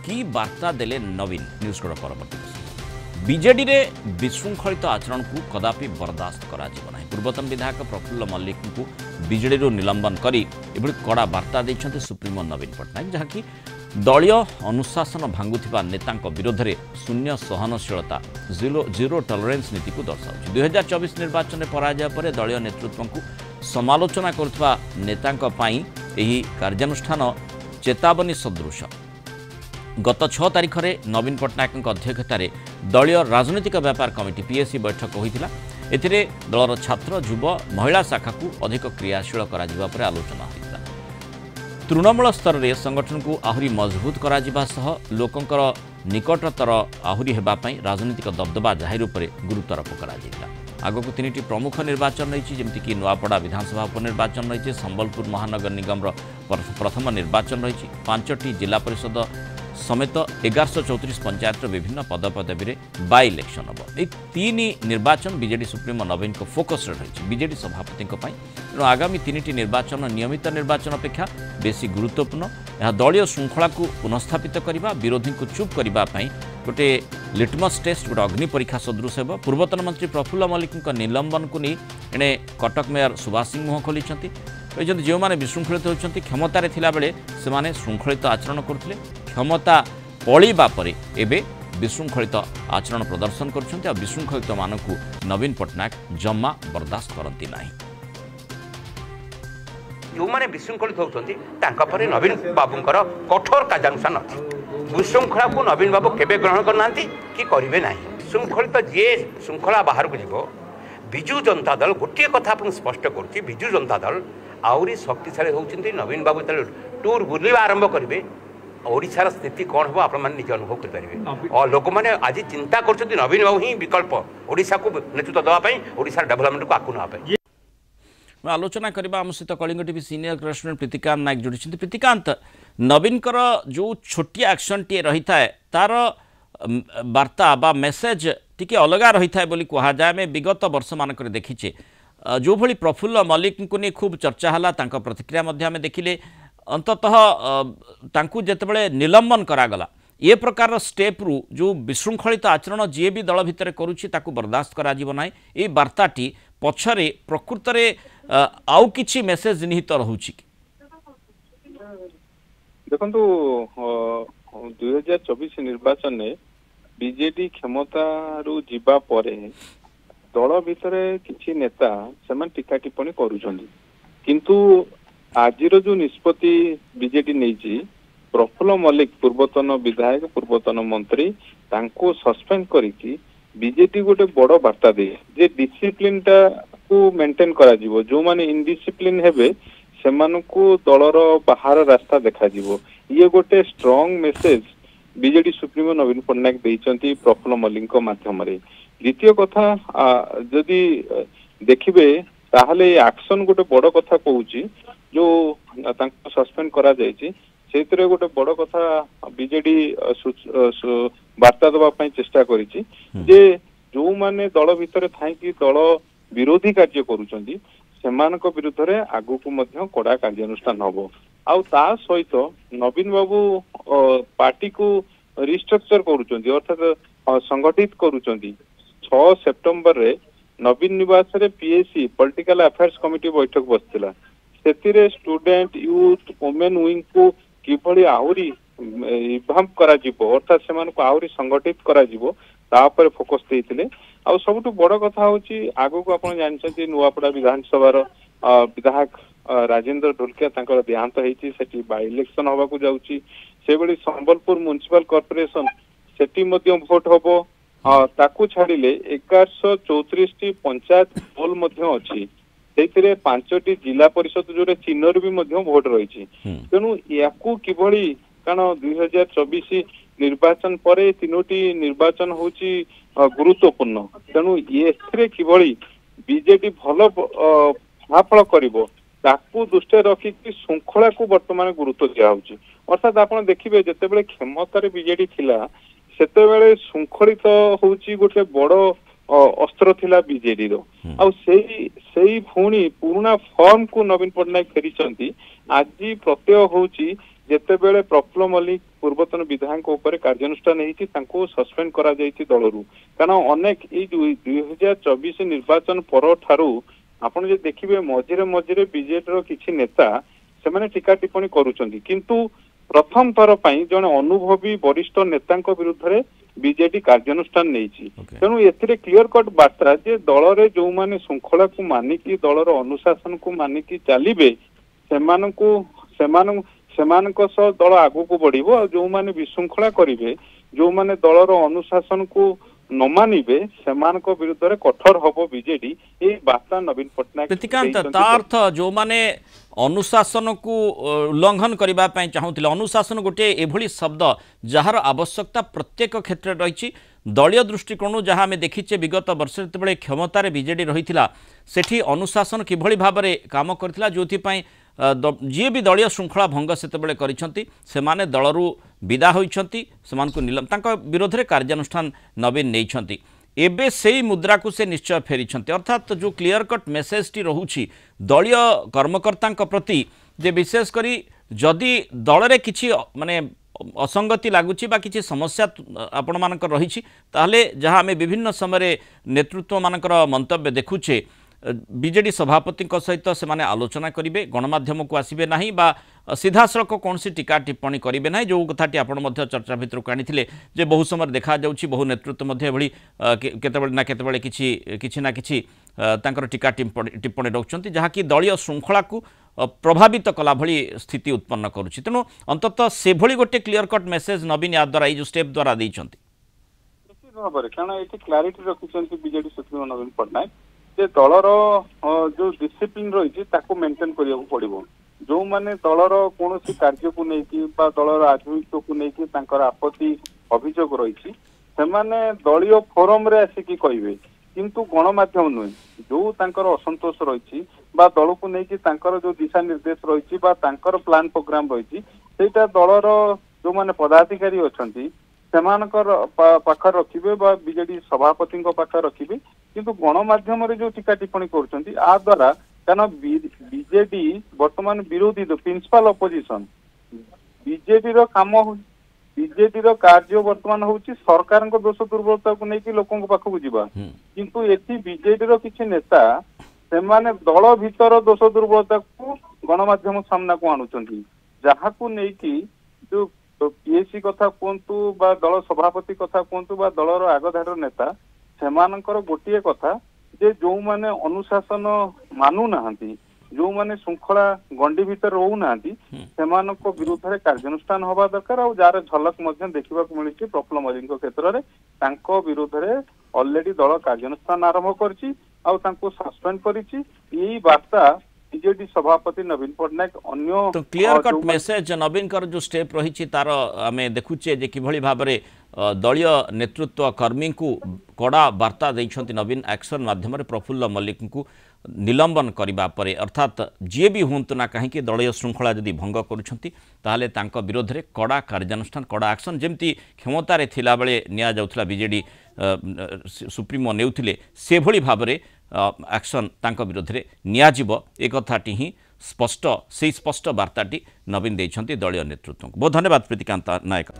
की वार्ता देले नवीन न्यूज कोड परवर्ती बीजेडी रे विशृंखलित आचरण को कदापि बर्दाश्त करा जीव नाही। पूर्वतन विधायक प्रफुल्ल मल्लिक को बीजेडी रो निलंबन करी एभली कड़ा वार्ता दैछन्ते सुप्रीमो नवीन पट्टनायक, जहाँकि दलीय अनुशासन भांगुथिबा नेतांक विरोध में शून्य सहनशीलता जीरो टॉलरेंस नीति को दर्शाଉଛି। 2024 निर्वाचन में पराजय पर दलीय नेतृत्व को समालोचना करुवा नेतांक पई एही कार्यानुष्ठान चेतावनी सदृश। गत 6 तारिख में नवीन पट्टनायक अध्यक्षतार दलीय राजनीतिक व्यापार कमिटी पीएससी बैठक होता। एथिरे दलर छात्र युव महिला शाखा को अधिक क्रियाशील करा जिबा पर आलोचना होता। तृणमूल स्तर में संगठन को आहरी मजबूत करा जिबा सह लोकंकर निकटतर आहरी हेबापई राजनीतिक दबदबा जाहिर उपर गुरुत्वारोप करा जिता। आगक 3टी प्रमुख निर्वाचन रही जमीक नुआपड़ा विधानसभा उपनिर्वाचन रही, संबलपुर महानगर निगम प्रथम निर्वाचन रही, 5टी जिला परिषद समेत 1134 पंचायत विभिन्न पदपदवी में बाय इलेक्शन हम। ये 3 निर्वाचन बीजेडी सुप्रीमो नवीन को फोकस रही बीजेडी सभापति तेणु आगामी 3टी निर्वाचन नियमित निर्वाचन अपेक्षा बेसी गुरुत्वपूर्ण। यह दलीय श्रृंखला को पुनस्थापित करने, विरोधी को चुप करने गोटे लिटमस टेस्ट, गोटे अग्नि परीक्षा सदृश हो। पूर्वतन मंत्री प्रफुल्ल मल्लिक निलंबन को नहीं एणे कटक मेयर सुभाष सिंह मुह खोली जो मैंने विशृंखलित होती क्षमतार थिला बेले से श्रृंखलित आचरण करते, क्षमता पलैबा परे एबे विशृंखलित आचरण प्रदर्शन करछन्ते आ विशृंखलित मानकु नवीन पट्टनायक जम्मा बर्दाश्त करती नहीं। जो मैंने विशृंखलित होती नवीन बाबूंकर कठोर कार्यानुष्ठान अच्छी। विशृंखला को नवीन बाबू केबे ग्रहण करना कि करेंगे ना। श्रृंखलित जी श्रृंखला बाहर को जीव विजु जनता दल गोटे कथा स्पष्ट करुच्ची, विजु जनता दल आहरी शक्तिशाली होती। नवीन बाबू टूर बुलवा आरंभ करेंगे ओडिशार स्थिति कौन हो आप निज अनुभव करेंगे और लोक मैंने आज चिंता कर नवीन बाबू ही विकल्प ओडिशा को नेतृत्व देवाई ओडिशार डेभलपमेंट को आगू नापी। आलोचना करबा आम सहित Kalinga TV senior correspondent Pritikant Nayak जोड़ी। प्रीतिकांत, नवीन जो छोटिया एक्शन टी रही है तार वार्ता बा मेसेज टी अलग रही है बोली कह जाए। मैं विगत वर्ष मानक देखीचे जो भली प्रफुल्ल मल्लिक को नहीं खूब चर्चा है, प्रतिक्रिया देखिले अंततः तांकु जेतेबेले निलंबन करागला ये प्रकार स्टेप रु जो विशृंखलित आचरण जी भी दल भितर करुच्ची ताकू बर्दाश्त करा जीव नाही। ये वार्ताटी पछरे प्रकृत में आउ किछि मेसेज निहित रहुछि। देखंतु 2024 निर्वाचन में बीजेडी क्षमता रु जीवा परे दल भितर किछि नेता सेमान टीका टिप्पणी करूछन्ती, किंतु आजिर जो निष्पत्ति बीजेडी नहीं प्रफुल्ल मल्लिक पूर्वतन विधायक पूर्वतन मंत्री तांको सस्पेंड करिकी बीजेडी गोटे बड़ वार्ता दे जे डिसिप्लिन टा को मेंटेन करा जीवो। जो माने इनडिसिप्लिन हेबे सेमानकु दलर बाहर रास्ता देखा जीवो। ये गोटे स्ट्रांग मेसेज बीजेडी सुप्रीमो नवीन पट्टनायक देइचंती प्रफुल्ल मल्लिक माध्यम रे। द्वितीय कथा जदि देखिबे ताहले एक्शन गोटे बड़ कथा कहूची जो सस्पेंड करा जायछि सेतरे गोटे बड़ कथा बीजेडी वार्ता देवा चेष्टा करिछि जे जो माने दल भितर थाई कि दल विरोधी कार्य करूछन्ती सेमानक विरुद्ध रे आगु को मध्य कड़ा कार्यानुष्ठान हबो। आउ ता सहित नवीन बाबू पार्टी को रिस्ट्रक्चर करूछन्ती अर्थात संगठित करूछन्ती। 6 सेप्टेम्बर रे नवीन निवास रे पीएससी पॉलिटिकल अफेयर्स कमिटी बैठक बसतिला। सेतिरे स्टूडेंट यूथ वुमेन विंग को किभली आहुरी रिभाम्प करा जिवो अर्थात सेमान को आहुरी संगठित करा जिवो ता पर फोकस देइतिले। आ सबटु बड़ कथा होची आगो को आपण जानछन्ती नुआपड़ा विधानसभा विधायक राजेंद्र ढोलकिया तांकर देहांत हेची सेठी बाय इलेक्शन होबा को जाउची। सेबडी संबलपुर म्युनिसिपल कॉर्पोरेशन सेठी मध्य भोट होबो। ताकू छाड़िले 1134 टी पंचायत पोल मध्य अछि। सेतिरे 5टी जिला परिषद जोरे चिन्हर भी मध्य भोट रही। तेणु याकू किभली कारण 2024 निर्वाचन परे 3टी निर्वाचन होची गुरुत्वपूर्ण। तेणु ये किभली बीजेडी भल फलाफल करिवो ताकू दृष्टि रखिकी श्रृंखला को वर्तमान गुरुत्व दिया। अर्थात आपण देखिबे जेतेबेले क्षमतार बीजेडी थिला सेतेबेले श्रृंखलित होची गोटे बड़ अस्त्र थिला बीजेडी रो। आ सेई पुणी पुराना फॉर्म को नवीन पट्टनायक फेरी आज प्रत्यय होची ଯେତେବେଳେ ପ୍ରଫୁଲ୍ଲ ମଲ୍ଲିକ ପୂର୍ବତନ ବିଧାୟକ ଉପରେ କାର୍ଯ୍ୟାନୁଷ୍ଠାନ ହେଇଛି ତାଙ୍କୁ ସସ୍ପେଣ୍ଡ କରାଯାଇଛି ଦଳରୁ। କାରଣ ଅନେକ ଏଇ 2024 ନିର୍ବାଚନ ପରଠାରୁ ଆପଣ ଯଦି ଦେଖିବେ ମଝିରେ ମଝିରେ ବିଜେଡିର କିଛି ନେତା ସେମାନେ ଟୀକା ଟିପ୍ପଣୀ କରୁଛନ୍ତି, କିନ୍ତୁ ପ୍ରଥମ ଥର ପାଇଁ ଜଣେ ଅନୁଭବୀ ବରିଷ୍ଠ ନେତାଙ୍କ ବିରୁଦ୍ଧରେ ବିଜେଡି କାର୍ଯ୍ୟାନୁଷ୍ଠାନ ନେଇଛି। ତେଣୁ ଏଥିରେ କ୍ଲିୟର କଟ୍ ବାର୍ତ୍ତା ଯେ ଦଳରେ ଯୋଉମାନେ ଶୃଙ୍ଖଳାକୁ ମାନିକି ଦଳର ଅନୁଶାସନକୁ ମାନିକି ଚାଲିବେ ସେମାନଙ୍କ ସହ ଦଳ ଆଗକୁ ବଢିବ, ଆଉ ଯୋଉମାନେ ବିଶୃଙ୍ଖଳା କରିବେ, ଯୋଉମାନେ ଦଳର ଅନୁଶାସନକୁ ନ ମାନିବେ ସେମାନଙ୍କ ବିରୁଦ୍ଧରେ କଠୋର ହବ ବିଜେଡି। ଏଇ ବାର୍ତ୍ତା ନବୀନ ପଟ୍ଟନାୟକ ପ୍ରୀତିକାନ୍ତ ତା अर्थ जो माने अनुशासन को उल्लंघन करने चाहूले, अनुशासन गोटे एभली शब्द जार आवश्यकता प्रत्येक क्षेत्र रही दलीय दृष्टिकोण जहाँ आम देखीचे विगत वर्ष जो क्षमतार बिजेडी रही सेठी अनुशासन किभली भाव में काम करथिला, जोथिपाई जी भी दलीय श्रृंखला भंग सेतबेले करिसंती सेमाने दलरू विदा होइछंती, सेमानकु विरोध में कार्यानुष्ठान नवीन नैछंती। एबे सेई मुद्रा को से निश्चय फेरी अर्थात जो क्लियर कट मेसेज टी रहुछि दलीय कर्मकर्ता प्रति जे विशेष करी जदि दल रे किछि माने असंगति लगुच कि समस्या आपण मानक रही ताहले जहाँ आम विभिन्न समय नेतृत्व मानकर मंतव्य देखुचे बीजेडी सभापति सहित से माने आलोचना करेंगे, गणमाध्यम को आसबे ना बा सीधा सड़क कौन सी टीका टिप्पणी करेंगे ना, जो कथाटी आपण चर्चा भितर को आनी जे बहु समय देखा जाउछि बहु नेतृत्व केतबेले ना केतबेले किछि ना किछि तांकर टीका टिप्पणी रखुछंती जहाँकि दलीय श्रृंखला को प्रभावित कला भली स्थिति उत्पन्न करुछि। तेणु अंततः से भली गोटे क्लियर कट मेसेज नवीन या द्वारा जो स्टेप द्वारा देइछंती निश्चित भाव कारण ये क्लारिटी रखिछंती बीजेडी सुप्रीमो नवीन पट्टनायक जे दलर जो डिसिप्लिन रही मेंटेन करिया पड़िबो। जो माने दलर कौन कार्य को लेकिन दलर आभिमुख्य को लेकिन तांकर आपत्ति अभियोग रही दलीय फोरम रे आसिकी कहिबे, किंतु गणमाध्यम नुहे जो तांकर असंतोष रही दल को लेकिन तांकर जो दिशा निर्देश रही प्लान प्रोग्राम रही सेटा दलर जो माने पदाधिकारी अछंती सेमानकर पाखर रखिबे बा बीजेडी सभापति पाखर रखिबे, किंतु गणमाध्यम रे जो टीका टिप्पणी करुछंती आ द्वारा कारण बीजेडी वर्तमान विरोधी प्रिंसिपल अपोजिशन बीजेडी रो काम बीजेडी रो कार्य वर्तमान होउची सरकार को दोष दुर्बलता को लेकिन लोकों पाखक जीवा, किंतु एथि बीजेडी रो किछि नेता सेमाने दल भीतर दोष दुर्बलता को गणमाध्यम सामना को आणुचंती, जहाँ को लेकिन जो पीएससी कथा कहतु बा दल सभापति कथा कहतु बा दलर आगधार नेता सेमानकर गोटे कथा जे जो माने अनुशासन मानु नाहंती, जो माने श्रृंखला गंडी भीतर रहू नाहंती सेमानक विरुद्ध रे कार्यानुष्ठान होबा दरकार। और जार झलक मध्य देखा मिली प्रफुल्ल मल्लिक क्षेत्र में तांको विरुद्ध रे ऑलरेडी दल कार्यानुष्ठान आरंभ करछि आ तांको सस्पेंड करिछि। यही वार्ता बीजेडी सभापति नवीन पट्टनायक अन्य तो क्लियर कट मेसेज नवीन कर जो स्टेप रही तार आम देखुचे जे किभली भाव में दलीय नेतृत्व कर्मी को कड़ा वार्ता देइछंती नवीन एक्शन माध्यम प्रफुल्ल मल्लिक को निलंबन करबा परे, अर्थात जी भी हूँ ना कहीं दलीय श्रृंखला जदि भंग करुछंती ताहले तांको विरोध में कड़ा कार्यानुष्ठान कड़ा एक्शन जमती क्षमतार थिला बेले निया जाउथला बीजेडी सुप्रीमो नेउथिले से भली भाव में एक्शन तांको विरोध में नियाजिबो एक कथाटी ही स्पष्ट से स्पष्ट वार्ताटी नवीन देइछंती दलीय नेतृत्व को। बहुत धन्यवाद प्रीतिकांत नायक।